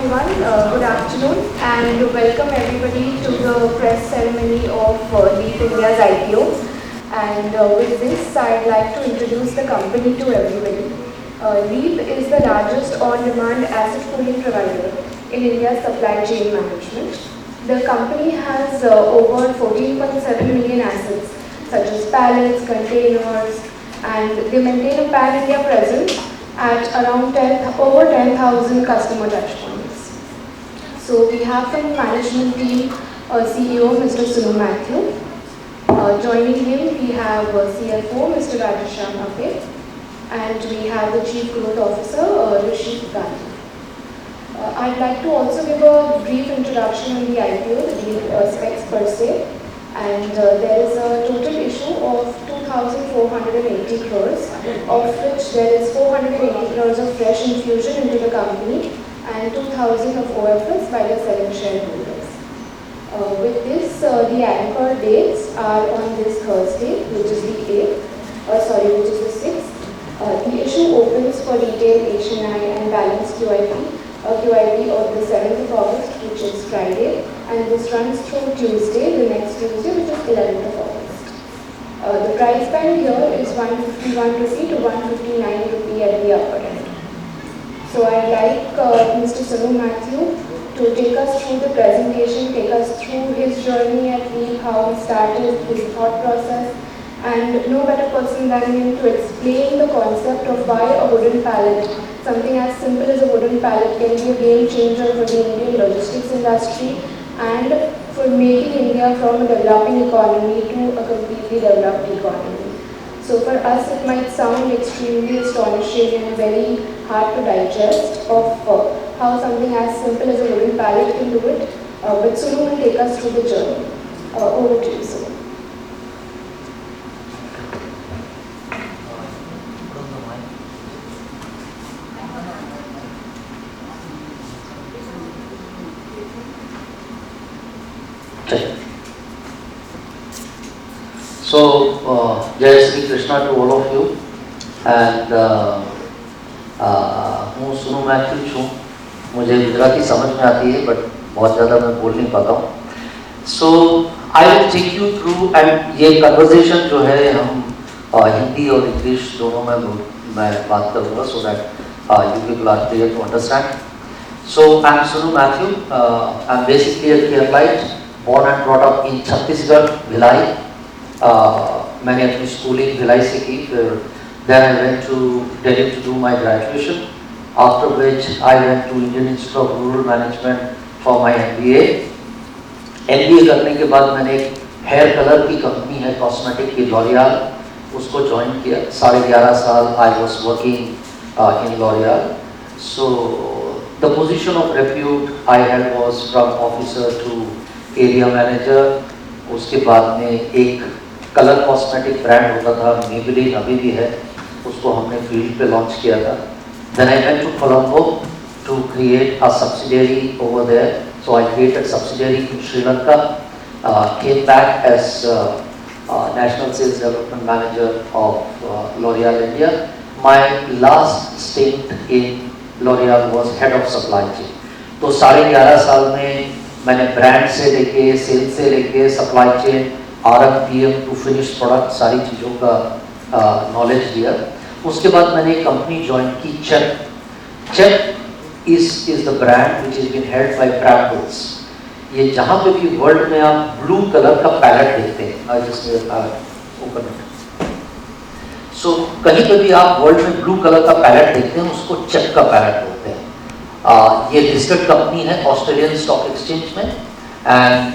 everyone. Good afternoon and welcome everybody to the press ceremony of Leap India's IPO. And with this, I'd like to introduce the company to everybody. Leap is the largest on-demand asset pooling provider in India's supply chain management. The company has over 14.7 million assets such as pallets, containers, and they maintain a pan-India presence at around over 10,000 customer touchpoints. So we have from the management team CEO Mr. Sunu Mathew. Joining him we have CFO Mr. Rajeshyam Apte, and we have the Chief Growth Officer Rishi Gandhi. I'd like to also give a brief introduction on the IPO, the deal specs per se. And there is a total issue of 2,480 crores, of which there is 480 crores of fresh infusion into the company and 2,000 of OFS by the selling shareholders. With this, the anchor dates are on this Thursday, which is the 8th, which is the 6th. The issue opens for retail, HNI and balance QIP of the 7th of August, which is Friday, and this runs through Tuesday, the next Tuesday, which is 11th of August. The price band here is 151 rupee to 159 rupee at the upper end. So I'd like Mr. Sunu Mathew to take us through the presentation, take us through his journey at Leap, how he started, his thought process, and no better person than him to explain the concept of why a wooden pallet, something as simple as a wooden pallet, can be a game changer for the Indian logistics industry and for making India from a developing economy to a completely developed economy. So for us it might sound extremely astonishing and very hard to digest of how something as simple as a wooden pallet can do it, but Sunu will take us through the journey. Over to you, Sunu. So, Jai Sri Krishna to all of you, and हूँ सुनु Matthew छूँ, मुझे गुजराती समझ में आती है but बहुत ज़्यादा मैं बोल नहीं पाता हूँ. So I will take you through, and ये conversation जो है हम हिंदी और इंग्लिश दोनों में मैं बात करूँगा so that you people are clear to understand. So I am Sunu Mathew. I am basically a Keralite, born and brought up in Chhattisgarh, Bhilai. मैंने अपनी स्कूलिंग भिलाई से की, फिर then I went to Delhi to do my graduation, after which I went to Indian Institute of Rural Management for my MBA. MBA करने के बाद मैंने एक हेयर कलर की कंपनी है कॉस्मेटिक की L'Oreal, उसको ज्वाइन किया. 11.5 साल I was working in L'Oreal. So the position of repute I had was from officer to area manager. उसके बाद में एक कलर कॉस्मेटिक ब्रांड होता था, Maybelline अभी भी है, उसको हमने फील्ड पे लॉन्च किया था. Then I went to Colombo to create a subsidiary over there. So I created subsidiary in Sri Lanka, came back as National Sales Development Manager of L'Oreal India. My last stint in L'Oreal was head of supply chain. तो 11.5 साल में मैंने brand से लेके, sales से लेके, supply chain, RMPM to finish product, सारी चीज़ों का नॉलेज दिया. उसके बाद मैंने एक कंपनी ज्वाइन की, check is the brand which is been held by brandles. ये जहाँ पे भी वर्ल्ड में आप ब्लू कलर का पैलेट देखते हैं, जिसमें ओपन सो कहीं पे भी आप वर्ल्ड में ब्लू कलर का पैलेट देखते हैं, उसको चेक का पैलेट बोलते हैं. ये लिस्टेड कंपनी है ऑस्ट्रेलियन स्टॉक एक्सचेंज में, एंड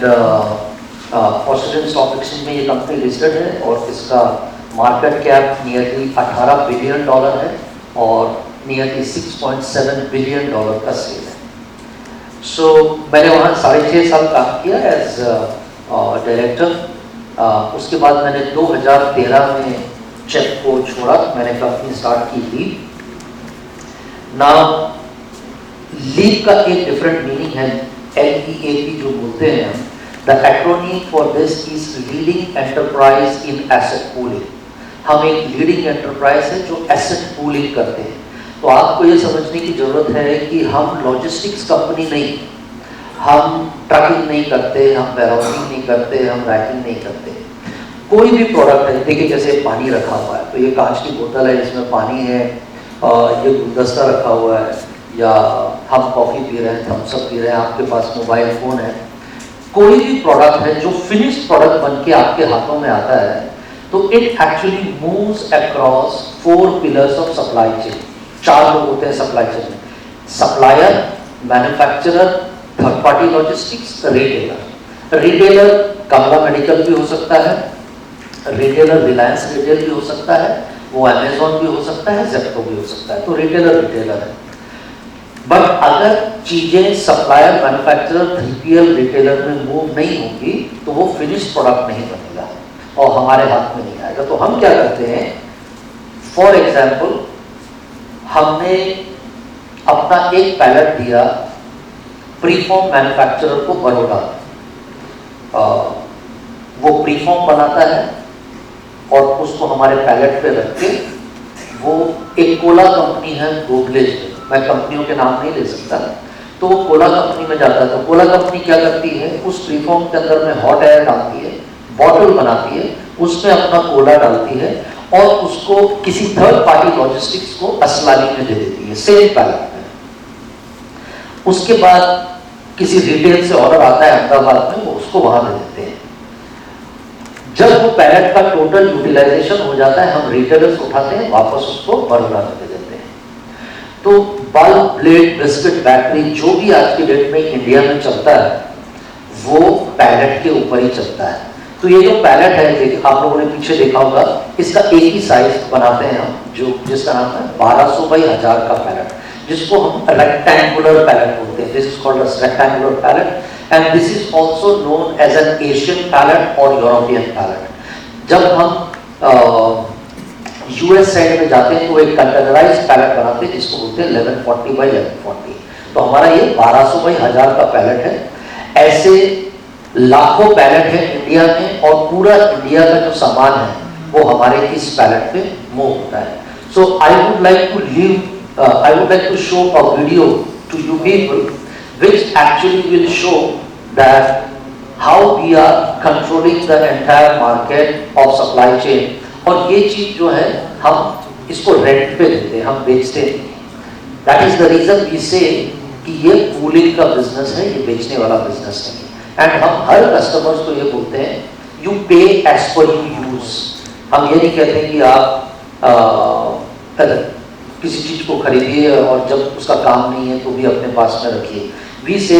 ऑस्ट्रेलियन स्टॉक एक्सचेंज में ये कंपनी लिस्टेड है और इसका मार्केट कैप नियरली $18 बिलियन है और नियरली $6.7 बिलियन का सेल है. सो मैंने वहाँ 6.5 साल काम किया एज डायरेक्टर. उसके बाद मैंने 2013 में चेक को छोड़ा, मैंने कंपनी स्टार्ट की लीप. नाउ लीप का एक डिफरेंट मीनिंग है, LEAP जो बोलते हैं हम. The acronym for this is Leading Enterprise in Asset Pooling. हम एक लीडिंग एंटरप्राइज है जो एसेट पूलिंग करते हैं. तो आपको ये समझने की जरूरत है कि हम लॉजिस्टिक्स कंपनी नहीं, हम ट्रकिंग नहीं करते, हम वेयरहाउसिंग नहीं करते, हम रैकिंग नहीं करते। कोई भी प्रोडक्ट है, देखिए जैसे पानी रखा हुआ है, तो ये कांच की बोतल है, इसमें पानी है, ये गुलदस्ता रखा हुआ है, या हम कॉफ़ी पी रहे हैं, थम्स अप पी रहे हैं, आपके पास मोबाइल फ़ोन है, कोई भी प्रोडक्ट है जो फिनिश्ड प्रोडक्ट बन के आपके हाथों में आता है, तो it actually moves across 4 pillars of supply chain. 4 लोग होते हैं सप्लाई चेन में, supplier, manufacturer, third party logistics, retailer. Retailer Kamala medical भी हो सकता है, रिटेलर रिलायंस रिटेल भी हो सकता है, वो अमेजोन भी हो सकता है, जेप्टो भी हो सकता है, तो रिटेलर रिटेलर है। बट अगर चीजें सप्लायर, मैन्युफैक्चरर, 3PL रिटेलर में मूव नहीं होगी तो वो फिनिश प्रोडक्ट नहीं बनेगा और हमारे हाथ में नहीं आएगा। तो हम क्या करते हैं, फॉर एग्जाम्पल हमने अपना एक पैलेट दिया प्रीफॉर्म मैन्युफैक्चरर को बड़ौदा, वो प्रीफॉर्म बनाता है और उसको हमारे पैलेट पे रख के, वो एक कोला कंपनी है गोगलेज में, मैं कंपनियों के नाम नहीं ले सकता, तो वो कोला कंपनी में जाता है। तो कोला कंपनी क्या करती है, उस प्रीफॉर्म के अंदर में हॉट एयर डालती है, बॉटल बनाती है, उसमें अपना कोला डालती है और उसको किसी थर्ड पार्टी लॉजिस्टिक्स को असलाली में दे देती है, सेम पैलेट में। उसके बाद किसी रिटेल से ऑर्डर आता है अहमदाबाद में, वो उसको वहां दे देते हैं। जब वो पैलेट का टोटल यूटिलाइजेशन हो जाता है, हम रिटेलर्स उठाते हैं, वापस उसको बड़ौदा में दे देते हैं। तो बल्ब, ब्लेड, बिस्किट, बेकरी, जो भी आज की डेट में इंडिया में चलता है वो पैलेट के ऊपर ही चलता है। तो ये जो पैलेट है, आप लोगों ने पीछे देखा होगा, इसका एक ही साइज बनाते हैं हम, जो जिसका नाम है 1200 बाई 1000 का पैलेट, जिसको हम रेक्टेंगुलर पैलेट बोलते हैं। This is called a rectangular pallet and this is also known as an Asian pallet or European pallet। जब हम US साइड में जाते हैं तो एक कंटेनराइज्ड पैलेट बनाते हैं जिसको बोलते हैं 1140 बाई 1140। तो हमारा ये 1200 बाई 1000 का पैलेट है। ऐसे लाखों पैलेट है इंडिया में और पूरा इंडिया का जो सामान है वो हमारे इस पैलेट पे मूव होता है। So I would like to show a video to you people which actually will show that how we are controlling the entire market of supply chain। और ये चीज जो है हम इसको रेंट पे देते हैं, हम बेचते हैं। That is the reason we say कि ये पूलिंग का बिजनेस है, ये बेचने वाला बिजनेस नहीं। एंड हम हर कस्टमर्स को ये बोलते हैं यू पे एज पर यू यूज। हम ये नहीं कहते कि आप किसी चीज को खरीदिए और जब उसका काम नहीं है तो भी अपने पास में रखिए। वी से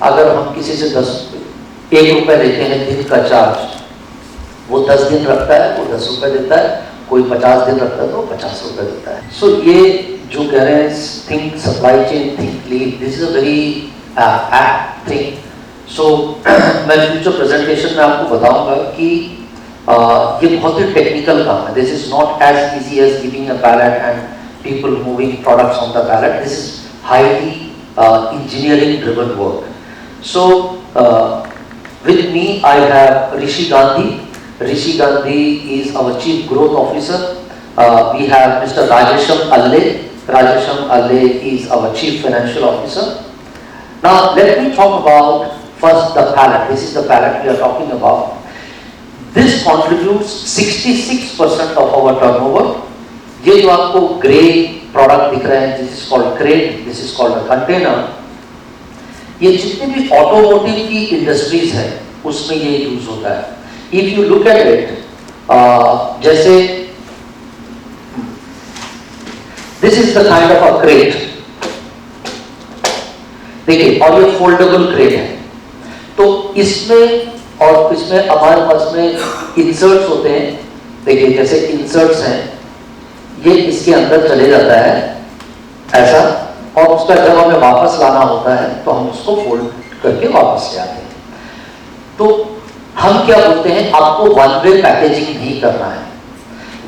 अगर हम किसी से 1 रुपए लेते हैं दिन का चार्ज, वो 10 दिन रखता है, वो 10 रुपए देता है, कोई 50 दिन रखता है तो 50 रुपए देता है। सो ये जो कह रहे हैं think supply chain, think lean, this is a very act thing. सो मैं फ्यूचर प्रेजेंटेशन में आपको बताऊंगा कि ये बहुत ही टेक्निकल काम है। This is not as easy as giving a pallet and people moving products on the pallet। This is highly engineering driven work। So with me I have Rishi Gandhi। Rishi Gandhi is our Chief Growth Officer। We have Mr. Rajesham Alle। Rajesham Alle is our Chief Financial Officer। Now let me talk about first the pallet। This is the pallet we are talking about। This contributes 66% of our turnover। ये जो आपको grey product दिख रहे हैं, this is called crate, this is called a container, ये जितने भी automotive की इंडस्ट्रीज है उसमें ये यूज होता है। If you look at it, जैसे this is the kind of a crate, देखिए, और ये फोल्डेबल क्रेट है। तो इसमें और इसमें हमारे पास में इंसर्ट्स होते हैं, देखिए जैसे इंसर्ट्स हैं, ये इसके अंदर चले जाता है ऐसा, और उसका जब हमें वापस लाना होता है तो हम उसको फोल्ड करके वापस ले आते हैं। तो हम क्या बोलते हैं, आपको वन वे पैकेजिंग नहीं करना है।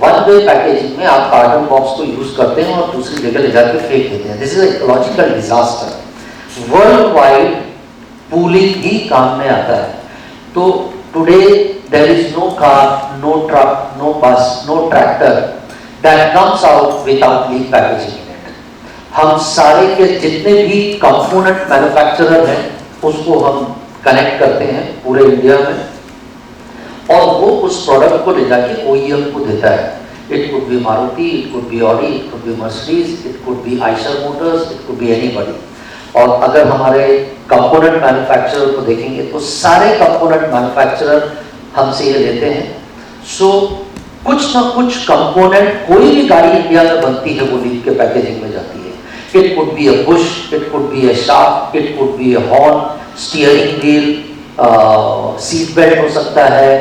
वन वे पैकेजिंग में आप कार्टन बॉक्स को यूज करते हैं और दूसरी जगह ले जाकर फेंक देते हैं। This is ecological disaster. World wide pooling ही काम में आता है। तो today there is no car, no truck, no bus, no tractor that comes out without leaf packaging in it। हम सारे के जितने भी कंपोनेंट मैन्युफैक्चरर हैं उसको हम कनेक्ट करते हैं पूरे इंडिया में, और वो उस प्रोडक्ट को ले जाके OEM को देता है. It could be Maruti, it could be Audi, it could be Mercedes, it could be Eicher Motors, it could be anybody. और अगर हमारे कंपोनेंट मैन्युफैक्चरर को देखेंगे तो सारे कंपोनेंट मैन्युफैक्चरर हमसे ये लेते हैं. सो कुछ ना कुछ कंपोनेंट, कोई भी गाड़ी इंडिया में बनती है वो लीफ के पैकेजिंग में जाती है. It could be a bush, it could be a shaft, it could be a horn, steering wheel, seat belt हो सकता है,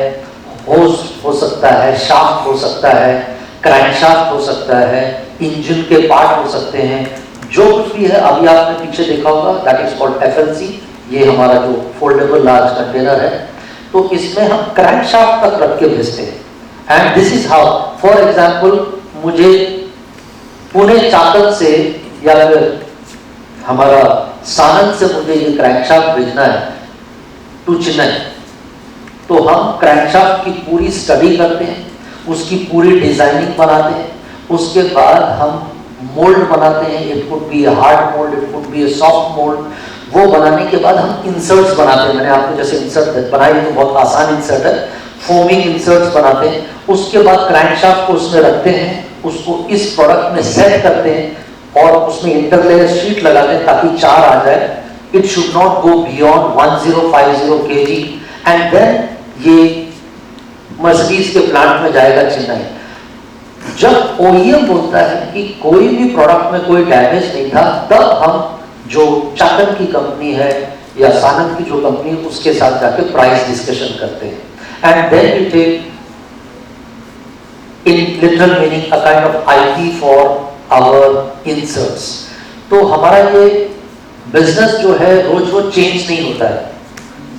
होज हो सकता है, शाफ्ट हो सकता है, क्रैंकशाफ्ट हो सकता है, इंजन के पार्ट हो सकते हैं, जो कुछ भी है. अभी आपने पीछे देखा होगा दैट इज कॉल्ड FLC. ये हमारा जो फोल्डेबल लार्ज कंटेनर है, तो इसमें हम क्रैंकशाफ्ट तक रख के भेजते हैं. And this is how, for example, मुझे पुणे चाकल से या फिर हमारा सानंद से मुझे ये क्रैंकशाफ्ट भेजना है टू चेन्नई, तो हम क्रैंकशाफ्ट की पूरी स्टडी करते हैं, उसकी पूरी डिजाइनिंग बनाते हैं, उसके बाद हम मोल्ड बनाते हैं. It could be hard mould, it could be soft mould. वो बनाने के बाद हम इंसर्ट्स बनाते हैं. मैंने आपको जैसे इंसर्ट बनाई तो बहुत आसान इंसर्ट है, फोमिंग इंसर्ट्स बनाते हैं. उसके बाद क्रैंकशाफ्ट को उसमें रखते हैं, उसको इस प्रोडक्ट में सेट करते हैं और उसमें इंटरलेयर शीट लगाते हैं ताकि चार आ जाए. It should not go beyond 1050 kg. And then ये मर्सिडीज के प्लांट में जाएगा चेन्नई. जब OEM बोलता है कि कोई भी प्रोडक्ट में कोई डैमेज नहीं था, तब हम जो चाकन की कंपनी है या सानंद की जो कंपनी है उसके साथ जाके प्राइस डिस्कशन करते हैं. And then we take in literal meaning a kind of IP for our inserts. तो हमारा ये बिजनेस जो है रोज रोज चेंज नहीं होता है.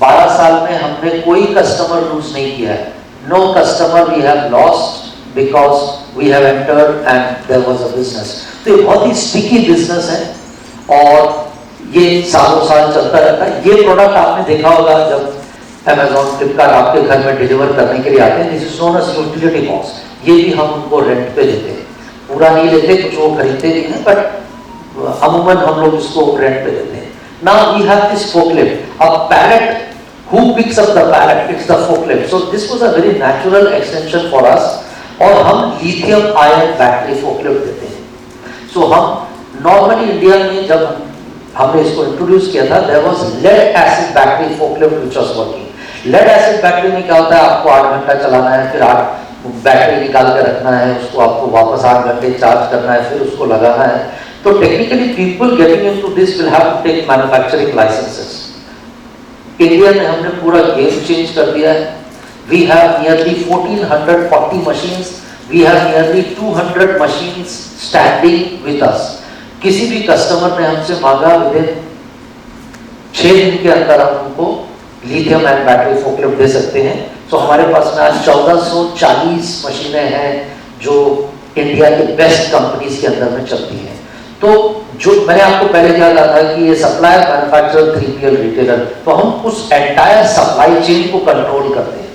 12 साल में हमने कोई कस्टमर लूज नहीं किया है. No customer we have lost because we have entered and there was a business. तो ये बहुत ही स्टिकी बिजनेस है और ये सालों साल चलता रहता है. ये प्रोडक्ट आपने देखा होगा जब Amazon, Flipkart आपके घर में डिलीवर करने के लिए आते हैं. This is known as utility box. ये भी हम उनको रेंट पे देते हैं, पूरा नहीं लेते, कुछ वो खरीदते नहीं है, बट अमूमन हम लोग इसको रेंट पे देते हैं. Now we have this forklift, a pallet. Who picks up the pallet? It's the forklift. So this was a very natural extension for us. और हम लिथियम आयन बैटरी फोकलिफ्ट देते हैं. सो हम नॉर्मली इंडिया में जब हमने इसको इंट्रोड्यूस किया था, there was lead acid battery forklift which was working. Lead acid battery में क्या होता है, आपको 8 घंटा चलाना है, फिर 8 बैटरी निकाल के रखना है, उसको आपको वापस 8 घंटे चार्ज करना है, फिर उसको लगाना है. तो technically people getting into this will have to take manufacturing licences. India में हमने पूरा गेम चेंज कर दिया है. We have nearly 1440 machines. We have nearly 200 machines standing with us. किसी भी कस्टमर ने हमसे मांगा, विदिन 6 दिन के अंदर हम उनको लिथियम आयन बैटरी फोकलिफ्ट दे सकते हैं. तो हमारे पास में आज 1440 मशीनें हैं जो इंडिया के बेस्ट कंपनीज के अंदर में चलती हैं. तो जो मैंने आपको पहले क्या कहा था कि ये सप्लायर, मैन्युफैक्चरर, 3PL, रिटेलर, तो हम उस एंटायर सप्लाई चेन को कंट्रोल करते हैं.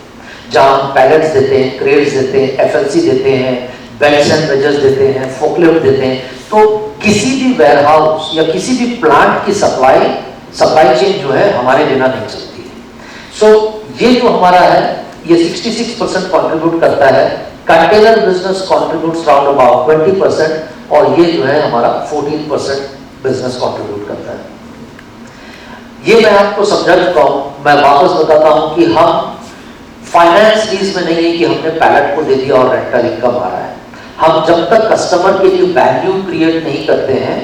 जहां हम पैलेट्स देते हैं, क्रेट्स देते हैं, FLC देते हैं, बेल्ट्स एंड वेजेस देते हैं, फोकलिफ्ट देते हैं. तो किसी भी वेयरहाउस या किसी भी प्लांट की सप्लाई चेन जो है हमारे बिना नहीं चलती है. सो ये जो हमारा है ये 66% कंट्रीब्यूट करता है. Container business contributes round about 20% और ये जो है हमारा 14% बिजनेस कंट्रीब्यूट करता है. ये मैं आपको समझा चुका हूं. मैं वापस बताता हूं कि हम फाइनेंस लीज में नहीं है कि हमने पैलेट को दे दिया और रेंटल इनकम आ रहा है. हम जब तक कस्टमर के लिए वैल्यू क्रिएट नहीं करते हैं,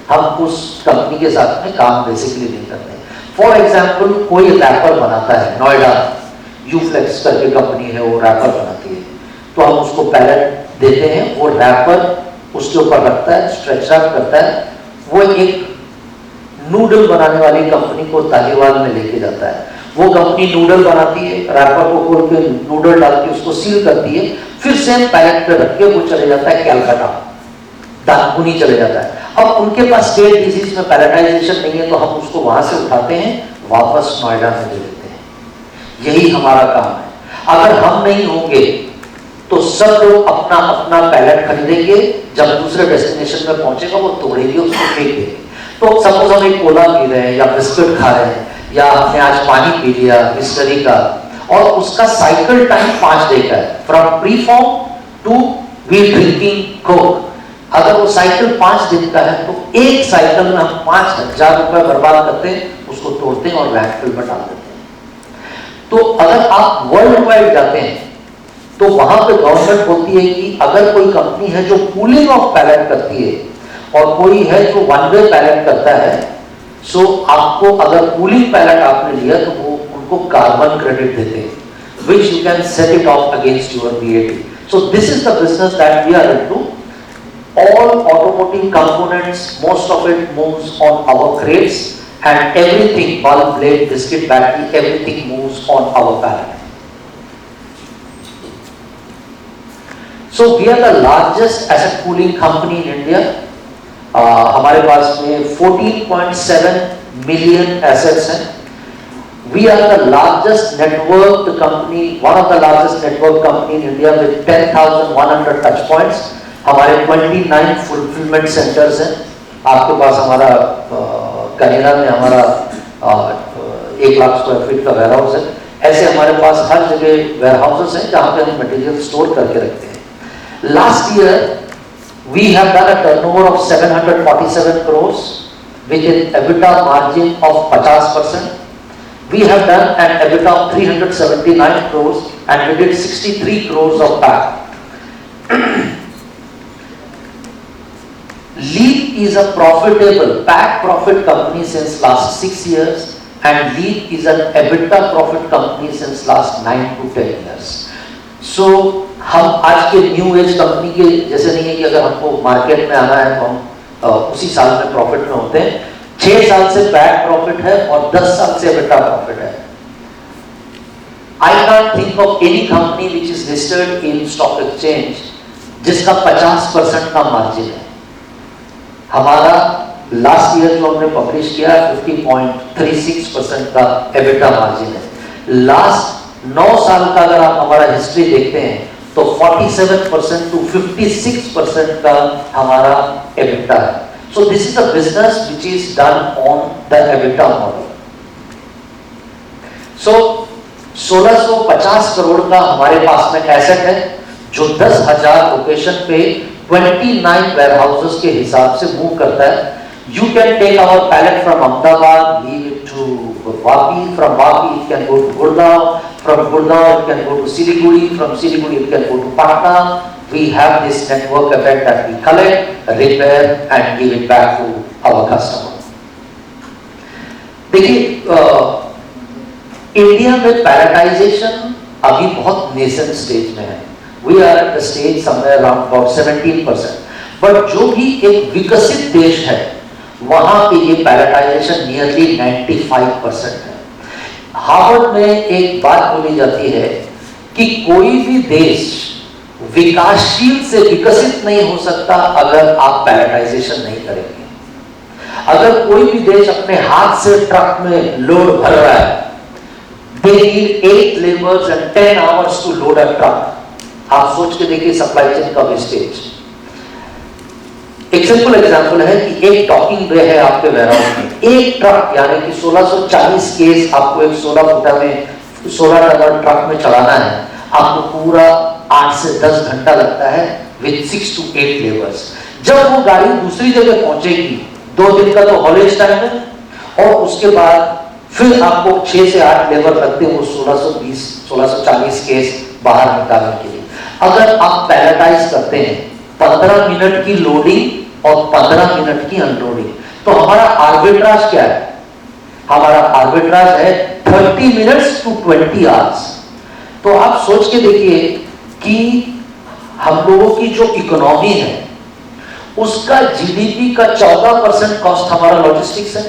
हम उस कंपनी के साथ में काम बेसिकली नहीं करते. फॉर एग्जाम्पल, कोई रैपर बनाता है, नोएडा यूफ्लेक्स करके कंपनी है, वो रैपर बनाती है, तो हम उसको पैलेट देते हैं, वो रैपर उसके ऊपर रखता है, स्ट्रेच आउट करता है, वो एक नूडल बनाने वाली कंपनी को तालीवाल में लेके जाता है. वो कंपनी नूडल बनाती है, रैपर को खोल के नूडल डाल के उसको सील करती है, फिर सेम पैलेट पे रख के वो चले जाता है कैलकाटा, दानकुनी चले जाता है. अब उनके पास स्टेट डिजीज में पैलेटाइजेशन नहीं है, तो हम उसको वहां से उठाते हैं, वापस नोएडा में दे देते हैं. यही हमारा काम है. अगर हम नहीं होंगे तो सब लोग अपना अपना पैलेट खरीदेंगे, जब दूसरे डेस्टिनेशन में पहुंचेगा वो तोड़ेंगे, उसको फेंक देंगे। तो सपोज हम एक कोला पी रहे हैं या बिस्किट खा रहे हैं या हमने आज पानी पी लिया बिस्लरी का, और उसका साइकिल टाइम 5 डे का है, from preform to we drinking Coke. अगर वो साइकिल 5 दिन का है तो एक साइकिल में हम 5,000 रुपए बर्बाद करते हैं, उसको तोड़ते हैं और लैंडफिल में डाल देते हैं। तो अगर आप वर्ल्ड वाइड जाते हैं तो वहां पे गवर्नमेंट बोलती है कि अगर कोई कंपनी है जो पूलिंग ऑफ पैलेट करती है और कोई है जो वन वे पैलेट करता है, सो आपको अगर पूलिंग पैलेट आपने लिया तो वो उनको कार्बन क्रेडिट देते हैं, which you can set it off against your VAT. So this is the business that we are into. All automotive components, most of it moves on our crates, and everything, bulb, blade, biscuit, battery, everything moves on our pallet. So we are the largest asset pooling company in India. हमारे पास में 14.7 million assets हैं. We are the largest networked company, one of the largest network company in India with 10,100 touch points. हमारे 29 fulfillment centers हैं. आपके पास हमारा Canada में हमारा 1 लाख स्क्वायर फीट का वेयर हाउस है. ऐसे हमारे पास हर जगह वेयर हाउसेस हैं जहाँ पे हम मटेरियल स्टोर करके रखते हैं. Last year we have done a turnover of 747 crores with an EBITDA margin of 50%. We have done an EBITDA of 379 crores and we did 63 crores of PAT. Leap is a profitable PAT profit company since last 6 years and Leap is an EBITDA profit company since last 9 to 10 years. So हम आज के new age company के जैसे नहीं है कि अगर हमको मार्केट में आना है तो हम उसी साल में प्रॉफिट में होते हैं. 6 साल से पैट प्रॉफिट है और 10 साल से एबिटा प्रॉफिट है. I can't think of any company which is listed in stock exchange जिसका 50% का मार्जिन है. हमारा लास्ट ईयर जो हमने पब्लिश किया 50.36% का एबिटा मार्जिन है. लास्ट 9 साल का अगर आप हमारा हिस्ट्री देखते हैं तो 47% to 56% का हमारा EBITDA है. So this is a business which is done on the EBITDA model. So 1650 crore का हमारे पास में एसेट है जो 10,000 लोकेशन पे 29 वेयर हाउसेस के हिसाब से मूव करता है. You can take our pallet from Ahmedabad, leave it to Vapi. From Vapi it can go to Gurgaon. From Gurgaon it can go to Siliguri. From Siliguri it can go to Patna. We have this network effect that we collect, repair and give it back to our customer. देखिए India में palletization अभी बहुत nascent stage में है. We are at the stage somewhere around about 17%. But जो भी एक विकसित देश है वहां पे ये पैलेटाइजेशन नियरली 95% है. हार्वर्ड में एक बात बोली जाती है कि कोई भी देश विकासशील से विकसित नहीं हो सकता अगर आप पैलेटाइजेशन नहीं करेंगे. अगर कोई भी देश अपने हाथ से ट्रक में लोड भर रहा है, they need 8 laborers and 10 hours to load a truck. आप सोच के देखिए सप्लाई चेन का वेस्टेज. एक सिंपल एग्जांपल है कि एक डॉकिंग बे है आपके वेयरहाउस में, एक ट्रक यानी कि 1640 केस आपको एक 16 फुटा में 16 टन ट्रक में चढ़ाना है. आपको पूरा 8 से 10 घंटा लगता है विद 6 to 8 लेबर्स. जब वो गाड़ी दूसरी जगह पहुंचेगी 2 दिन का तो हॉलेज टाइम है और उसके बाद फिर आपको 6 से 8 लेबर लगते हैं वो 1620 1640 केस बाहर निकालने के लिए. अगर आप पैलेटाइज करते हैं 15 मिनट की लोडिंग और 15 मिनट की अनलोडिंग, तो हमारा आर्बिट्राज क्या है? हमारा आर्बिट्राज है 30 मिनट्स टू 20 आवर्स. तो आप सोच के देखिए कि हम लोगों की जो इकोनॉमी है उसका जीडीपी का 14% कॉस्ट हमारा लॉजिस्टिक्स है.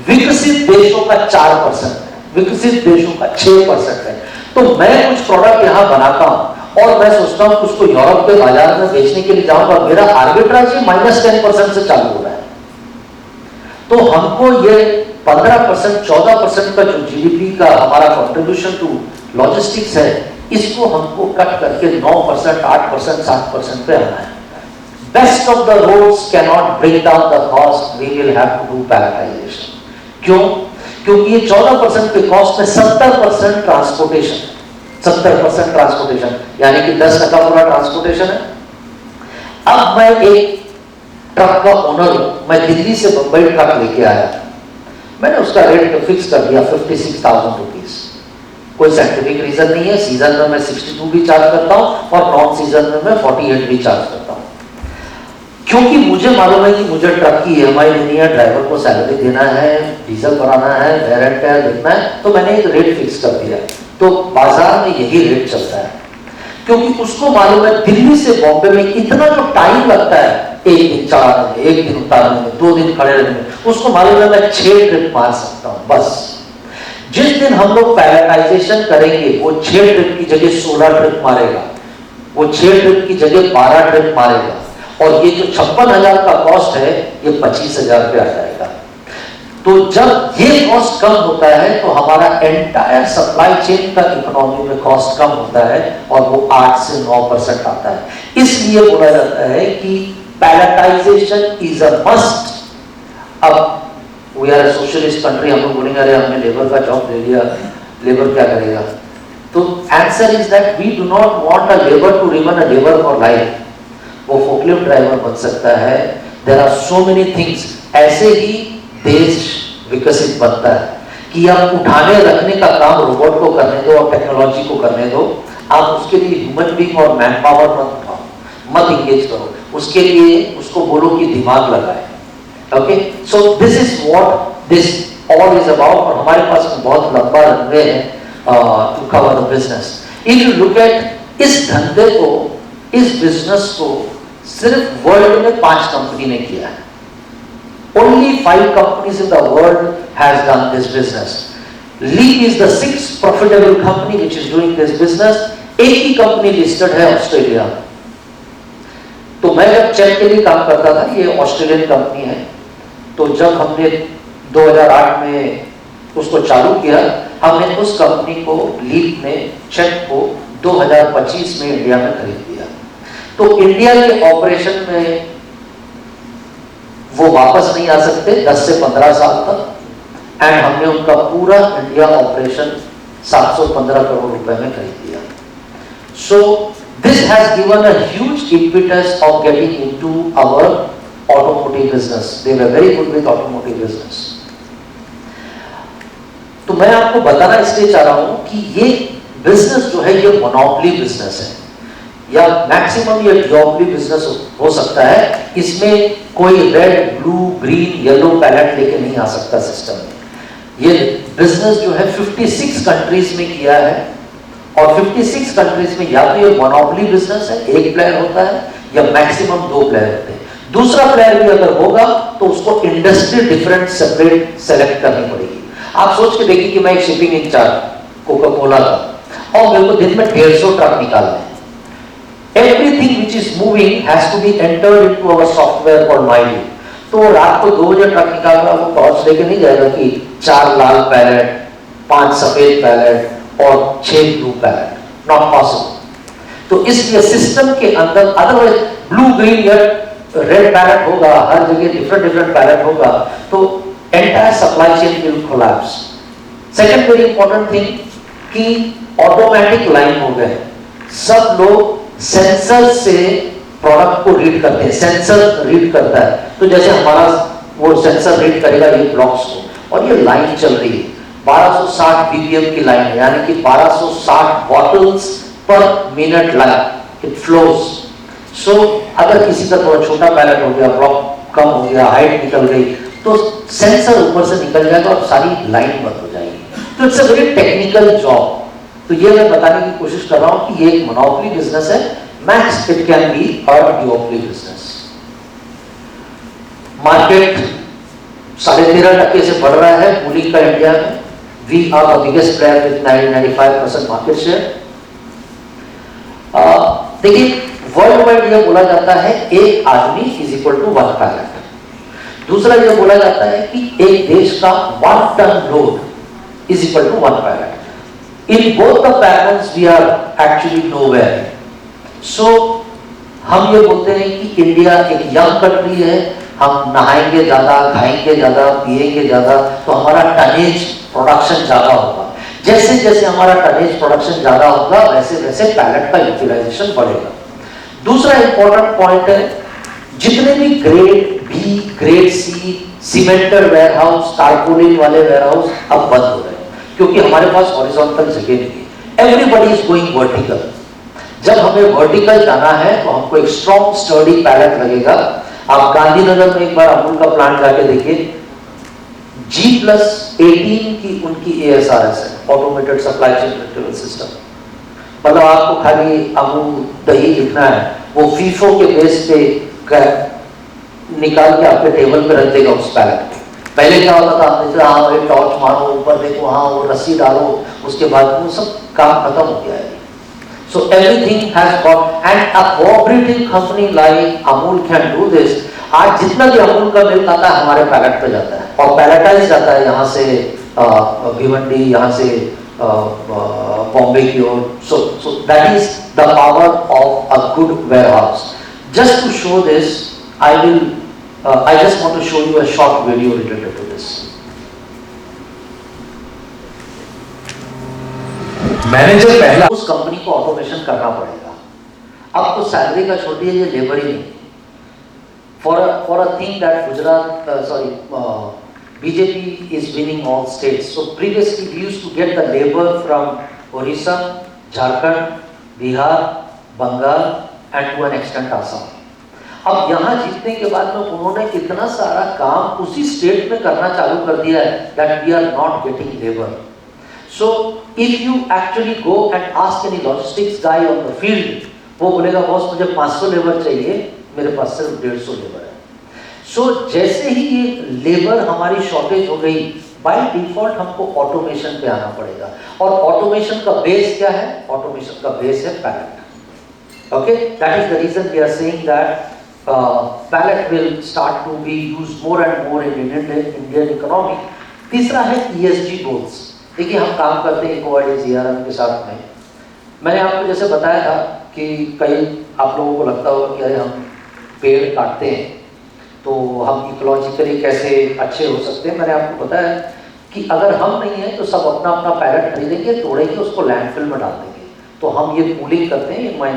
विकसित देशों का 4% है, विकसित देशों का 6% है. तो मैं कुछ प्रोडक्ट यहां बनाता हूं और मैं सोचता हूं कि उसको यूरोप के बाजार में बेचने के लिए जाऊंगा, मेरा आर्बिट्राज ही -10% से चालू हो रहा है. तो हमको ये 15% 14% का जो जीडीपी का हमारा कंट्रीब्यूशन टू लॉजिस्टिक्स है इसको हमको कट करके 9%, 8%, 7% पे आना है। Best of the roads cannot bring down the cost, we will have to do palletisation. क्यों? क्योंकि ये 14% के कॉस्ट में 70% ट्रांसपोर्टेशन, 70% ट्रांसपोर्टेशन, यानी कि 10% पूरा ट्रांसपोर्टेशन है। अब मैं एक ट्रक का ओनर हूं, मैं दिल्ली से मुंबई ट्रक लेके आया, मैंने उसका रेट फिक्स कर दिया 56,000 रुपीज। कोई साइंटिफिक रीजन नहीं है, सीजन में मैं 62 भी चार्ज करता हूं और नॉन सीजन में मैं 48 भी चार्ज करता हूं, क्योंकि मुझे मालूम है कि मुझे ट्रक की EMI देनी है, ड्राइवर को सैलरी देना है, डीजल भराना है, वेयर एंड टेयर देखना है, तो मैंने एक रेट फिक्स कर दिया। तो बाजार में यही रेट चलता है, क्योंकि उसको मालूम है दिल्ली से बॉम्बे में इतना जो टाइम लगता है, एक दिन चढ़ाने में, एक दिन उतारने में, 2 दिन खड़े रहने में, उसको मालूम है मैं 6 ट्रिप मार सकता हूं बस। जिस दिन हम लोग पैलेटाइजेशन करेंगे, वो 6 ट्रिप की जगह 16 ट्रिप मारेगा, वो 6 ट्रिप की जगह 12 ट्रिप मारेगा, और ये जो 56,000 का कॉस्ट है, ये 25,000 पे आ जाएगा। तो जब ये कॉस्ट कम होता है, तो हमारा एंटायर सप्लाई चेन का इकोनॉमी में कॉस्ट कम होता है, और वो 8 से 9% आता है। इसलिए बोला जाता है कि पैलेटाइजेशन इज अ मस्ट। अब we are a socialist country, हम लोग बोलेंगे अरे हमने लेबर का जॉब दे दिया, लेबर क्या करेगा? तो answer is that we do not want a labour to remain a labour for life. वो फोकलिफ्ट ड्राइवर बन सकता है। There are so many things. ऐसे ही देश विकसित बनता है कि आप उठाने रखने का काम रोबोट को करने दो और टेक्नोलॉजी को करने दो। आप उसके लिए ह्यूमन बीइंग और मैन पावर मत उठाओ, मत इंगेज करो। उसके लिए उसको बोलो कि दिमाग लगाए। Okay, so this is what this all is about. और हमारे पास में बहुत लंबा रनवे है to cover the business. If you look at इस धंधे को, इस बिजनेस को सिर्फ वर्ल्ड में 5 कंपनी ने किया है। Only 5 companies in the world has done this business. Leap is the 6th profitable company which is doing this business. एक ही कंपनी लिस्टेड है ऑस्ट्रेलिया। तो मैं जब चेक के लिए काम करता था, ये ऑस्ट्रेलियन कंपनी है, तो जब हमने 2008 में उसको चालू किया, हमने उस कंपनी को, लीप ने चेक को 2025 में इंडिया में खरीद लिया। तो इंडिया के ऑपरेशन में वो वापस नहीं आ सकते 10 से 15 साल तक, एंड हमने उनका पूरा इंडिया ऑपरेशन 715 करोड़ रुपए में खरीद लिया। So this has given a huge impetus of getting into our automotive business. They were very good with automotive business. तो मैं आपको बताना इसलिए चाह रहा हूं कि ये बिजनेस जो है, ये मोनोपोली बिजनेस है, या मैक्सिमम ये डुओपोली बिजनेस हो सकता है। इसमें कोई red, blue, green, yellow pallet लेके नहीं आ सकता सिस्टम में। ये बिजनेस जो है 56 कंट्रीज में किया है, और 56 कंट्रीज में या तो ये मोनोपोली बिजनेस है, एक प्लेयर होता है, या मैक्सिमम 2 प्लेयर होते हैं। दूसरा प्लेयर भी अगर होगा तो उसको इंडस्ट्री डिफरेंट सेपरेट सेलेक्ट करनी पड़ेगी। आप सोच के देखिए कि मैं एक शिपिंग इंचार्ज कोका कोला का, और मेरे को दिन में 150 ट्रक निकालने हैं। Everything which is moving has to be entered into our software called MyDeal. तो रात को 2 बजे ट्रक निकाल रहा, वो टॉर्च लेके नहीं जाएगा कि 4 लाल पैलेट, 5 सफेद पैलेट और 6 ब्लू पैलेट, नॉट पॉसिबल। तो इसलिए सिस्टम के अंदर अदरवाइज ब्लू, ग्रीन या रेड पैलेट होगा, हर जगह डिफरेंट पैलेट होगा, तो entire supply chain will collapse. Second very important thing कि ऑटोमेटिक लाइन हो गए, सब लोग सेंसर से प्रोडक्ट को रीड करते हैं। सेंसर रीड करता है, तो जैसे हमारा वो सेंसर रीड करेगा ये ब्लॉक्स को, और ये लाइन चल रही है 1260 बीपीएम की लाइन है, यानी कि 1260 bottles per minute line it flows. So अगर किसी का थोड़ा छोटा पैलेट हो गया, ब्लॉक कम हो गया, हाइट निकल गई, तो सेंसर ऊपर से निकल जाएगा और सारी लाइन बंद हो जाएगी। तो it's a very technical job. तो ये मैं बताने की कोशिश कर रहा हूं कि ये एक मोनोपोली बिजनेस है, max it can be a duopoly business. Market 13.5% से बढ़ रहा है पूलिंग का इंडिया में। We are the biggest player with 95% market share. देखिए, वर्ल्ड वाइड ये बोला जाता है एक आदमी इज इक्वल टू 1 पैलेट। दूसरा ये बोला जाता है कि एक देश का 1 ton load is equal to 1 pallet. In both the patterns we are actually nowhere. So हम ये बोलते हैं कि इंडिया एक यंग कंट्री है, हम नहाएंगे ज़्यादा, खाएंगे ज़्यादा, पिएंगे ज़्यादा, तो हमारा टनेज प्रोडक्शन ज़्यादा होगा। जैसे जैसे हमारा टनेज प्रोडक्शन ज़्यादा होगा वैसे वैसे पैलेट का यूटिलाइजेशन बढ़ेगा। दूसरा इंपॉर्टेंट पॉइंट है, जितने भी grade B, grade C, cemented warehouse, tarpaulin वाले वेयरहाउस अब बंद हो रहे हैं, क्योंकि हमारे पास हॉरिजॉन्टल जगह नहीं है। Everybody is going vertical. जब हमें वर्टिकल जाना है तो हमको एक स्ट्रॉन्ग स्टर्डी पैलेट लगेगा। आप गांधीनगर में एक बार अमूल का प्लांट जाके देखिए, G+18 की उनकी ASRS है, automated supply chain control system. मतलब आपको खाली अमूल दही लिखना है, वो फीफो के बेस पे निकाल के आपके टेबल पे रख देगा उस पैलेट पे। पहले क्या होता था, आपने हाँ एक टॉर्च मारो, ऊपर देखो, हाँ वो रस्सी डालो, उसके बाद वो सब काम खत्म हो गया है। So everything has got, and a cooperative company like Amul can do this. आज जितना भी अमूल का मिल्क आता है हमारे पैलेट पे जाता है और पैलेटाइज जाता है, यहाँ से भिवंडी, यहाँ से बॉम्बे की ओर। So that is the power of a good warehouse. Just to show this, I just want to show you a short video related to this. Manager पहला उस कंपनी को ऑटोमेशन करना पड़ेगा। अब तो सैलरी का छोड़िए, ये लेबर ही नहीं। For a thing that Gujarat BJP is winning all states. So previously we used to get the labour from Odisha, Jharkhand, Bihar, Bengal and to an extent Assam. अब यहाँ जीतने के बाद में उन्होंने इतना सारा काम उसी स्टेट में करना चालू कर दिया है that we are not getting labour. So if you actually go and ask any logistics guy on the field, वो बोलेगा बॉस मुझे 500 लेबर चाहिए, मेरे पास सिर्फ 150 लेबर है। So जैसे ही ये लेबर हमारी शॉर्टेज हो गई, बाय डिफॉल्ट हमको ऑटोमेशन पे आना पड़ेगा। और ऑटोमेशन का बेस क्या है? ऑटोमेशन का बेस है pallet. Okay, that is the reason we are saying that pallet will start to be used more and more in Indian economy. तीसरा है ESG गोल्स। देखिए हम काम करते हैं इकोवाइड CRM के साथ में। मैंने आपको जैसे बताया था कि कई आप लोगों को लगता होगा कि अरे हम पेड़ काटते हैं तो हम इकोलॉजिकली कैसे अच्छे हो सकते हैं। मैंने आपको बताया कि अगर हम नहीं हैं तो सब अपना अपना पैलेट खरीदेंगे, तोड़ेंगे, उसको लैंडफिल में डाल देंगे। तो हम ये पूलिंग करते हैं। My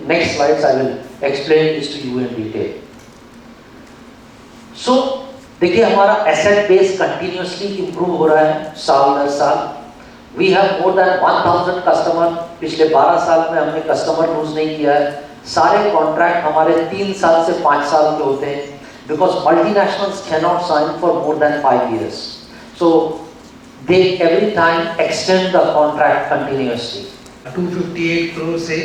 next slides I will explain this to you in detail. So देखिए हमारा एसेट बेस कंटिन्यूअसली इंप्रूव हो रहा है साल दर साल। We have more than 1000 customer. पिछले 12 साल में हमने कस्टमर लूज नहीं किया है। सारे कॉन्ट्रैक्ट हमारे 3 साल से 5 साल के होते हैं, because multinationals can not sign for more than 5 years. So they every time extend the contract continuously. 258 crore से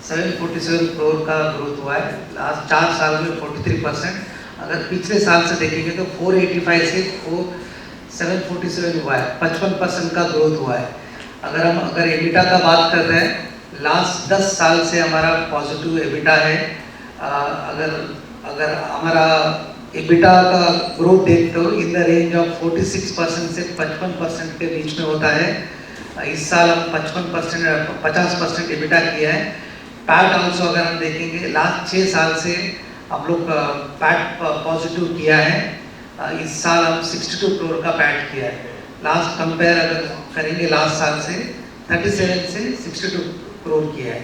747 करोड़ का ग्रोथ हुआ है लास्ट 4 साल में 43%। अगर पिछले साल से देखेंगे तो 485 से 747 हुआ है, 55% का ग्रोथ हुआ है। अगर एबिटा का बात करते हैं, लास्ट 10 साल से हमारा पॉजिटिव एबिटा है। अगर हमारा एबिटा का ग्रोथ देखते हो इन द रेंज ऑफ 46% से 55% के बीच में होता है। इस साल हम 50% एबिटा किया है। पैट ऑल्सो अगर हम देखेंगे लास्ट 6 साल से हम लोग पैट पॉजिटिव किया है। इस साल हम 62 करोड़ का पैट किया है। लास्ट कंपेयर अगर करेंगे लास्ट साल से 37 से 62 करोड़ किया है।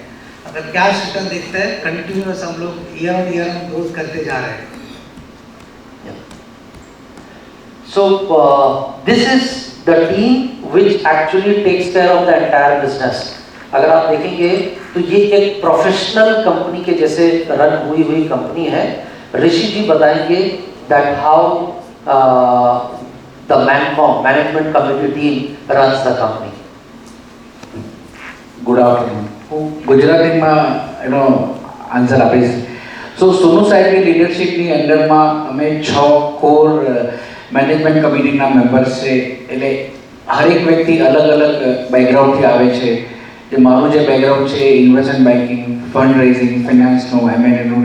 अगर कैश रिटर्न देखते हैं कंटिन्यूअस हम लोग ईयर ऑन ईयर हम ग्रोथ करते जा रहे हैं। So this is the team which actually takes care of the entire business. अगर आप देखेंगे तो ये एक प्रोफेशनल कंपनी के जैसे रन हुई कंपनी है। ऋषि जी बताएंगे that how the management committee team runs the company. Good afternoon. હું ગુજરાતીમાં આન્સર આપીશ. સોનુ સાહેબની લીડરશિપની અંડરમાં અમે 6 કોર મેનેજમેન્ટ કમિટીના મેમ્બર્સ છે. એટલે હરેક વ્યક્તિ અલગ અલગ બેકગ્રાઉન્ડથી આવે છે. જે મારું જે બેકગ્રાઉન્ડ છે ઇન્વેસ્ટમેન્ટ બેન્કિંગ, ફંડ રેઝિંગ, ફિનાન્સનું, M&Aનું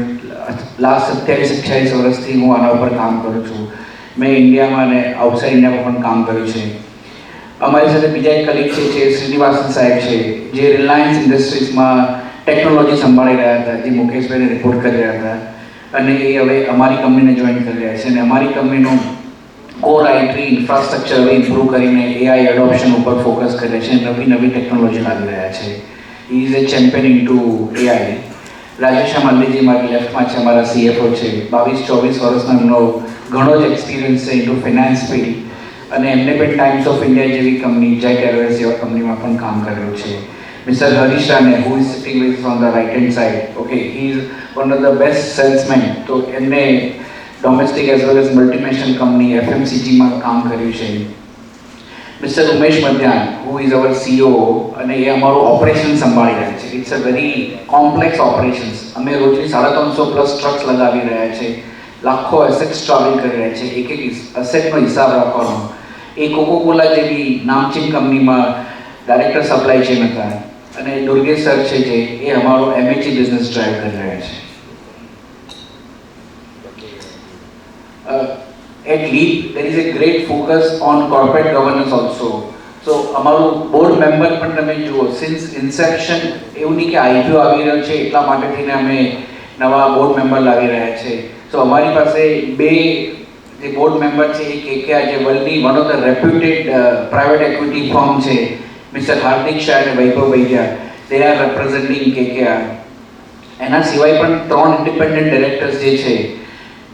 લાસ્ટ 27-28 વર્ષથી હું આના ઉપર કામ કરું છું. મેં ઇન્ડિયામાં અને આઉટસાઇડ ઇન્ડિયામાં પણ કામ કર્યું છે. અમારી સાથે બીજા એક કલીગ છે શ્રીનિવાસન સાહેબ છે, જે રિલાયન્સ ઇન્ડસ્ટ્રીઝમાં ટેકનોલોજી સંભાળી રહ્યા હતા, જે મુકેશભાઈને રિપોર્ટ કરી રહ્યા હતા, અને એ હવે અમારી કંપનીને જોઈન કરી રહ્યા છે. અને અમારી કંપનીનું કોર આઈટી ઇન્ફ્રાસ્ટ્રક્ચર હવે ઇમ્પ્રૂવ કરીને એઆઈ એડોપ્શન ઉપર ફોકસ કરે છે, નવી ટેકનોલોજી લાવી રહ્યા છે. He is a champion in to AI. Rajesh Malliji મારી લેફ્ટમાં છે, અમારા સીએફઓ છે. 22-24 વર્ષનો એમનો ઘણો જ એક્સપિરિયન્સ છે ઇન્ટુ ફિનાન્સ ફિલ્ડ, અને એમને પણ ટાઈમ્સ ઓફ ઇન્ડિયા જેવી કંપની, જેટ એરવેઝ જેવા કંપનીમાં પણ કામ કરેલું છે. Mister Harish Rane, who is sitting with on the right hand side, okay, he is one of the best salesman. તો એમને domestic as well as multinational company એફએમસીજીમાં કામ કર્યું છે. Mister Umesh Madhyan, who is our CEO, અને એ અમારું ઓપરેશન સંભાળી રહ્યા છે. It's a very complex operations. અમે રોજની 350 પ્લસ ટ્રક્સ લગાવી રહ્યા છે, લાખો એસેટ્સ ટ્રાવેલ કરી રહ્યા છે, એક એસેટનો હિસાબ રાખવાનો. એ કોકોકોલા જેવી નામચીન કંપનીમાં ડાયરેક્ટર સપ્લાય ચેન હતા, અને દુર્ગેશ સર છે જે એ અમારો એમએચઈ બિઝનેસ ડ્રાઈવ કરી રહ્યા છે. At LEAP, there is a great focus on corporate governance also. So, અમારું બોર્ડ મેમ્બર પણ તમે જુઓ, સિન્સ ઇન્સેપ્શન એવું નહીં કે આઈપીઓ આવી રહ્યો છે એટલા માટે થઈને અમે નવા બોર્ડ મેમ્બર લાવી રહ્યા છે. સો અમારી પાસે બે જે બોર્ડ મેમ્બર છે એ કેકેઆર, જે વર્લ્ડની one of the reputed private equity firm છે, મિસ્ટર હાર્દિક શાહ અને વૈભવ વૈદ્યા, દે આર રેપ્રેઝેન્ટિંગ કેકેઆર. એના સિવાય પણ 3 ઇન્ડિપેન્ડન્ટ ડિરેક્ટર્સ જે છે,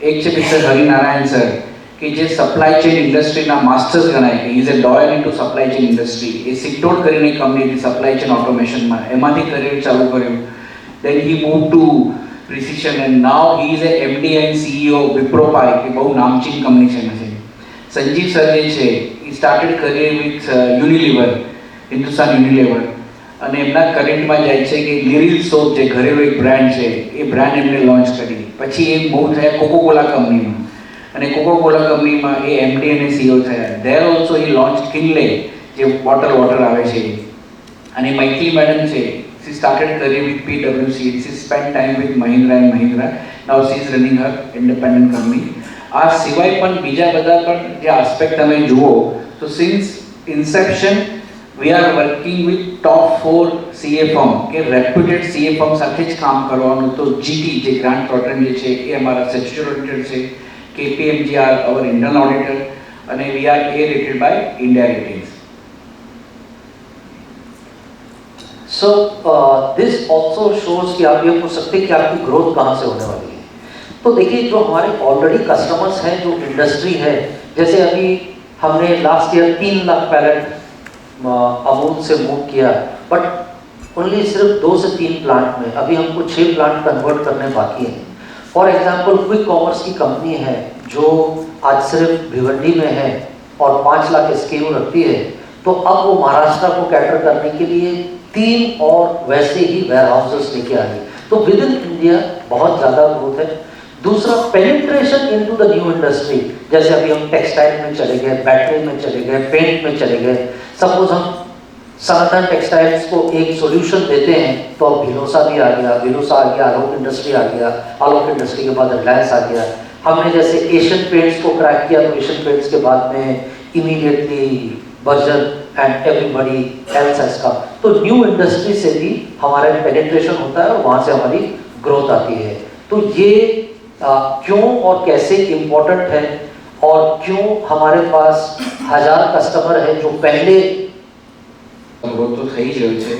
એક છે મિસ્ટર હરિનારાયણ સર, કે જે સપ્લાય ચેન ઇન્ડસ્ટ્રીના માસ્ટર્સ ગણાય, કે is a lawyer in to supply chain industry. એ સિક્ટોડ કરીને કંપની હતી સપ્લાય ચેન ઓટોમેશનમાં, એમાંથી કરિયર ચાલુ કર્યું. Then he move to precision and now he is a MD and CEO વિપ્રોપાઈ, કે બહુ નામચીન કંપની છે એમાંથી. સંજીવ સર જે છે એ started career with Unilever, Hindustan Unilever, અને એમના કરંટમાં જાય છે કે લિરિલ સોપ જે ઘરેલું એક બ્રાન્ડ છે, એ બ્રાન્ડ એમને લોન્ચ કરી. પછી એ મૂવ થયા કોકોકોલા કંપનીમાં, અને કોકોકોલા કંપનીમાં એ એમડી અને સીઈઓ થયા. There also a launch Kinley, જે વોટર આવે છે. અને મૈત્રી મેડમ છે, શી સ્ટાર્ટેડ કરિયર વિથ પીડબ્લ્યુસી, she spend time with Mahindra and Mahindra, now she is running her independent company. આ સિવાય પણ બીજા બધા પણ જે આસ્પેક્ટ તમે જુઓ, તો since inception we are working with top 4 CA firm, કે રેપ્યુટેડ સીએ ફર્મ સાથે જ કામ કરવાનું. તો જીટી જે ગ્રાન્ટ થોર્ટન જે છે એ અમારા સ્ટેચ્યુટરી ઓડિટર છે, KPMG are our internal auditor, and we are A rated by India Ratings. So this also shows कि आप ये पूछ सकते हैं कि आपकी ग्रोथ कहाँ से होने वाली है. तो देखिए, जो हमारे ऑलरेडी कस्टमर्स हैं, जो इंडस्ट्री है, जैसे अभी हमने last year 3 lakh pallet Amul से मूव किया, बट ओनली सिर्फ 2 से 3 प्लांट में, अभी हमको 6 प्लांट कन्वर्ट करने बाकी हैं. फॉर एग्जाम्पल, क्विक कॉमर्स की कंपनी है जो आज सिर्फ भिवंडी में है और 5 लाख SKU रखती है, तो अब वो महाराष्ट्र को कैटर करने के लिए 3 और वैसे ही वेयर हाउसेस लेके आ रही. तो विद इन इंडिया बहुत ज़्यादा ग्रोथ है. दूसरा, penetration into the new industry, जैसे अभी हम टेक्सटाइल में चले गए, बैटरी में चले गए, पेंट में चले गए. सपोज हम सनातन टेक्सटाइल्स को एक सॉल्यूशन देते हैं, तो अब भिलोसा भी आ गया, भिलोसा आ गया, आलोक इंडस्ट्री आ गया, आलोक इंडस्ट्री के बाद रिलायंस आ गया. हमने जैसे एशियन पेंट्स को क्रैक किया, तो एशियन पेंट्स के बाद में immediately Berger and everybody else has come. तो न्यू इंडस्ट्री से भी हमारा पेनिट्रेशन होता है और वहाँ से हमारी ग्रोथ आती है. तो ये क्यों और कैसे इम्पोर्टेंट है, और क्यों हमारे पास 1000 कस्टमर है जो पहले ગ્રોથ તો થઈ જ રહ્યો છે,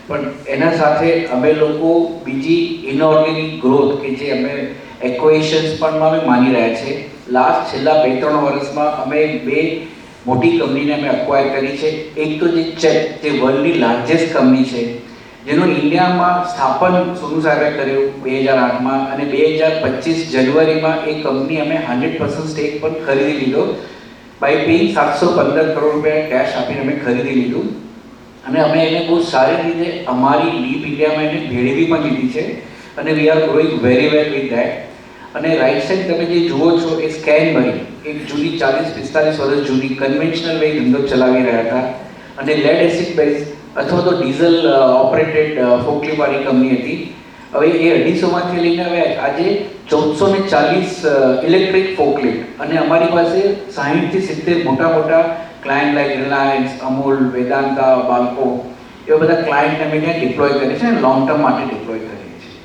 પણ એના સાથે અમે લોકો બીજી ઇનઓર્ગેનિક ગ્રોથ, કે જે અમે એક્વેશન્સ પણ અમે માની રહ્યા છે. લાસ્ટ છેલ્લા 2-3 વર્ષમાં અમે 2 મોટી કંપનીને અમે અક્વાયર કરી છે. એક તો જે ચેક, જે વર્લ્ડની લાર્જેસ્ટ કંપની છે, જેનું ઇન્ડિયામાં સ્થાપન સોનુ સાહેબે કર્યું 2008માં, અને 2025 જાન્યુઆરીમાં એ કંપની અમે 100% સ્ટેક પણ ખરીદી લીધો. બાય પેઇંગ 715 કરોડ રૂપિયા કેશ આપીને અમે ખરીદી લીધું. અને અમે એને બહુ સારી રીતે અમારી લીપ ઇન્ડિયામાં એને ભેળવી પણ લીધી છે, અને we are growing very well with that. અને રાઈટ સાઈડ તમે જે જુઓ છો એ સ્કેનબરી, એક જૂની 40-45 વર્ષ જૂની કન્વેન્શનલ વે ધંધો ચલાવી રહ્યા હતા, અને લેડ એસિડ બેઝ અથવા તો ડીઝલ ઓપરેટેડ ફોકલીફવાળી કંપની હતી. હવે એ 250માંથી લઈને હવે આજે 1440 ઇલેક્ટ્રિક ફોકલિફ્ટ અને અમારી પાસે 60થી 70 મોટા મોટા ક્લાયન્ટ લાઈક રિલાયન્સ, અમૂલ, વેદાંતા, બાલ્કો એવા બધા ક્લાયન્ટ અમે ત્યાં ડિપ્લોય કરીએ છીએ અને લોંગ ટર્મ માટે ડિપ્લોય કરીએ છીએ.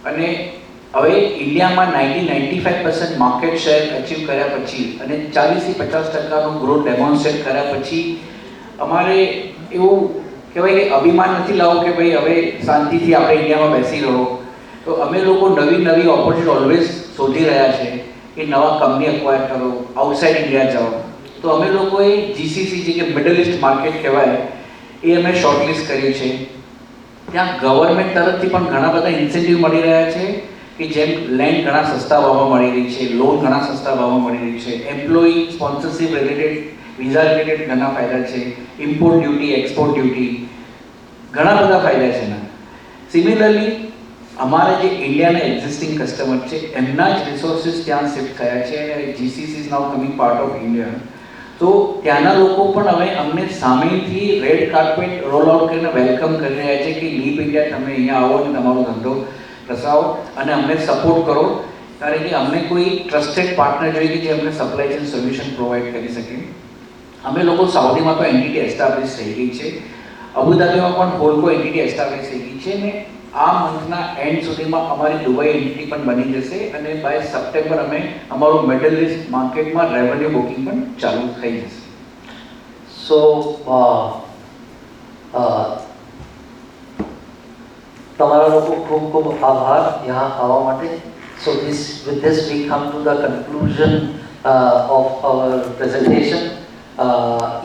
અને હવે ઇન્ડિયામાં 90-95% માર્કેટ શેર અચીવ કર્યા પછી અને 40-50% ગ્રોથ ડેમોન્સ્ટ્રેટ કર્યા પછી અમારે એવું કહેવાય કે અભિમાન નથી લાવવું કે ભાઈ હવે શાંતિથી આપણે ઇન્ડિયામાં બેસી રહો. તો અમે લોકો નવી ઓપોર્ચ્યુનિટી ઓલવેઝ શોધી રહ્યા છે કે નવા કંપની અક્વાયર કરો, આઉટસાઇડ ઇન્ડિયા જાઓ. તો અમે લોકોએ જીસીસી જે કે મિડલ ઇસ્ટ માર્કેટ કહેવાય એ અમે શોર્ટલિસ્ટ કર્યું છે. ત્યાં ગવર્મેન્ટ તરફથી પણ ઘણા બધા ઇન્સેન્ટિવ મળી રહ્યા છે કે જેમ લેન્ડ ઘણા સસ્તા ભાવમાં મળી રહી છે, લોન ઘણા સસ્તા ભાવમાં મળી રહી છે, employee sponsorship related, visa related ઘણા ફાયદા છે, ઇમ્પોર્ટ ડ્યુટી, એક્સપોર્ટ ડ્યુટી, ઘણા બધા ફાયદા છે એના. સિમિલરલી અમારા જે ઇન્ડિયાના એક્ઝિસ્ટિંગ કસ્ટમર છે એમના જ રિસોર્સિસ ત્યાં શિફ્ટ થયા છે અને GCC is now coming part of India. તો ત્યાંના લોકો પણ હવે અમને સામેથી રેડ કાર્પેટ રોલ આઉટ કરીને વેલકમ કરી રહ્યા છે કે લીપ ઇન્ડિયા તમે અહીંયા આવો અને તમારો ધંધો પ્રસાવો અને અમને સપોર્ટ કરો, કારણ કે અમને કોઈ ટ્રસ્ટેડ પાર્ટનર જોઈએ કે જે અમને સપ્લાય ચેન સોલ્યુશન પ્રોવાઈડ કરી શકે. અમે લોકો સાઉદીમાં તો એન્ટિટી એસ્ટાબ્લિશ થઈ ગઈ છે, અબુધાબીમાં પણ હોલકો એન્ટિટી એસ્ટાબ્લિશ થઈ ગઈ છે ને આ મંથના એન્ડ સુધીમાં અમારી દુબઈ એન્ટિટી પણ બની જશે અને બાય સપ્ટેમ્બર અમે અમારું મિડલ ઇસ્ટ માર્કેટમાં રેવન્યુ બુકિંગ પણ ચાલુ થઈ જશે. સો તમારા લોકો ખૂબ ખૂબ આભાર यहाँ આવવા માટે. So with this we come to the conclusion of our presentation.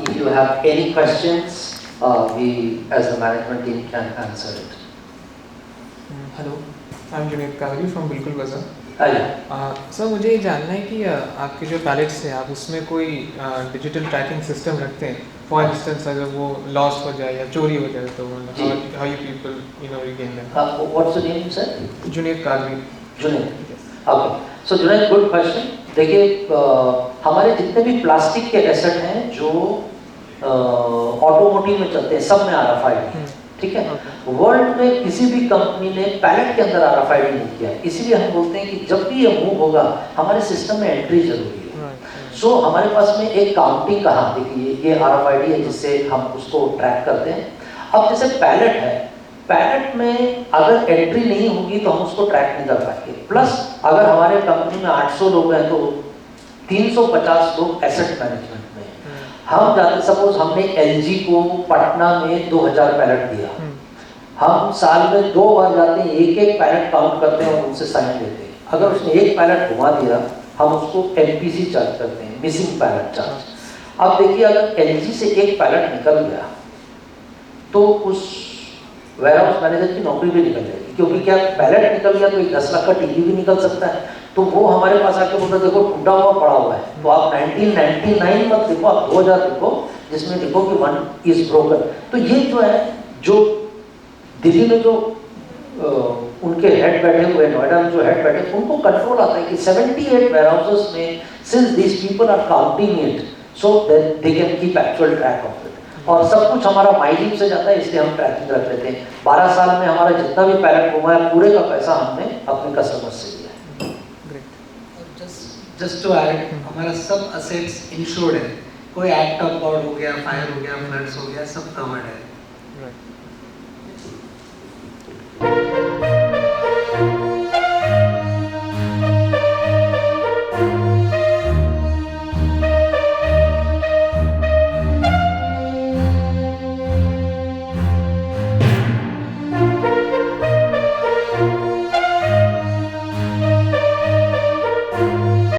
If you have any questions, we as the management team can answer it. Hello, I am Junaid Kavali from बिल्कुल बाज़ार. आइए. सर मुझे ये जानना है कि आपके जो पैलेट्स हैं आप उसमें कोई डिजिटल ट्रैकिंग सिस्टम रखते हैं? फॉर इंस्टेंस अगर वो लॉस्ट हो जाए या चोरी हो जाए तो how you people regain them? What's your name, sir? Junaid Kavali. Junaid. Okay. So Junaid, good question. देखिए हमारे जितने भी प्लास्टिक के एसेट हैं जो ऑटोमोटिव में चलते हैं सब में RFID है. ठीक है. वर्ल्ड में किसी भी कंपनी ने पैलेट के अंदर RFID नहीं किया है, इसीलिए हम बोलते हैं कि जब भी ये मूव होगा हमारे सिस्टम में एंट्री जरूरी है. सो हमारे पास में एक काउंटिंग का हाथ, देखिए ये RFID है जिससे हम उसको ट्रैक करते हैं. अब जैसे पैलेट है, पैलेट में अगर एंट्री नहीं होगी तो हम उसको ट्रैक नहीं कर पाएंगे. प्लस अगर हमारे कंपनी में 800 लोग हैं तो 350 लोग एसेट मैनेजमेंट में. हम जाते, सपोज हमने LG को पटना में 2000 पैलेट दिया, हम साल में 2 बार जाते हैं, एक पैलेट काउंट करते हैं और उनसे साइन लेते हैं. अगर उसने एक पैलेट घुमा दिया हम उसको MPC चार्ज करते हैं, मिसिंग पैलेट चार्ज. अब देखिए अगर LG से एक पैलेट निकल गया तो उस वेयरहाउस मैनेजर की नौकरी भी निकल जाएगी, क्योंकि क्या पैलेट निकल गया तो 10 लाख का टीवी भी निकल सकता है. तो वो हमारे पास आके बोलता देखो टूटा हुआ पड़ा हुआ है, तो आप 1999 मत देखो, आप 2000 देखो जिसमें देखो कि 1 इज ब्रोकन. तो ये जो है, जो दिल्ली में जो उनके हेड बैठे हुए, नोएडा में जो हेड बैठे, उनको कंट्रोल आता है कि 78 वेयरहाउसेस में since these people are counting it so that they can keep actual track of it. और सब कुछ हमारा माइलिप से जाता है, इसलिए हम ट्रैकिंग रख लेते हैं. 12 साल में हमारा जितना भी पैलेट घुमाया पूरे का पैसा हमने अपने कस्टमर से लिया. जस्ट टू ऐड, हमारा सब असेट्स इंश्योर्ड है. कोई एक्ट ऑफ गॉड हो गया, फायर हो गया, फ्लड्स हो गया, सब कवर्ड है. राइट.